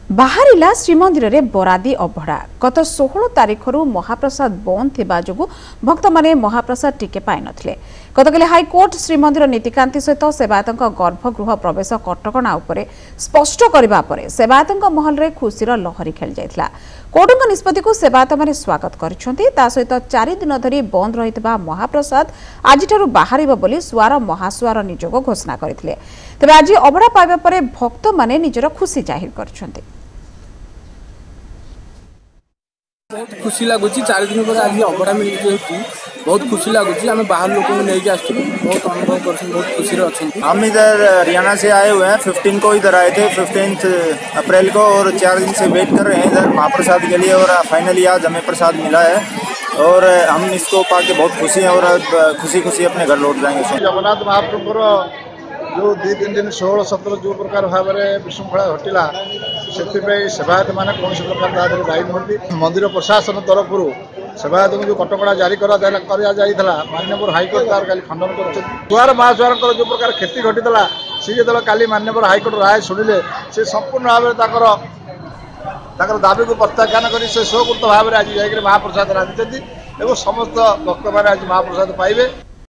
बाहरिला श्रीमंदिर रे बरादी अभड़ा गत 16 तारिख महाप्रसाद बंद थिबा जोगु भक्त माने महाप्रसाद टिके पाइ नथिले। गतकाली हाईकोर्ट श्रीमंदिर नीतिकांति सहित सेवायतक गर्भगृह प्रवेश कटकणा उपरे स्पष्ट करबा परे सेवायतक महल रे खुशीर लहरी खेल जायथिला। कोर्टक निष्पत्ति को सेवायत माने स्वागत करिसंती। ता सहित 4 दिन धरी बंद रहितबा महाप्रसाद आजिठारु बाहरिबो बोली सुआर महासुआर निजोग घोषणा करथिले। तबे आज अभड़ा पाइबा परे भक्त माने निजर खुशी जाहिर करछंती। बहुत खुशी लगुच 4 दिन पर आज अभड़ा मिली बहुत खुशी लगुच। आम बाहर लोक नहीं आस बहुत अनुभव कर बहुत खुशी अच्छे। हम इधर हरियाणा से आए हुए हैं। 15 को इधर आए थे, 15 अप्रैल को, और 4 दिन से वेट कर रहे हैं इधर महाप्रसाद के लिए। और फाइनली आज हमें प्रसाद मिला है और हम इसको पाके बहुत खुशी हैं और खुशी खुशी अपने घर लौट जाएंगे। जगन्नाथ महाप्रभुर जो 2-3 दिन 16-17 जो प्रकार भाव में विशृंखला घटला से सेवायत मैंने कौन प्रकार दायी नुहति। मंदिर प्रशासन तरफ सेवायत को जो कटकड़ा जारी करा माननीय हाईकोर्ट तार कल खंडन कर महासुआर जो प्रकार क्षति घटी सी जो कल माननीय हाईकोर्ट राय शुणिले से संपूर्ण भाव में दाबी को प्रत्याख्यान कर स्वकृत भाव में आज जाकर महाप्रसाद रांधि समस्त भक्त मैंने आज महाप्रसाद पाइबे।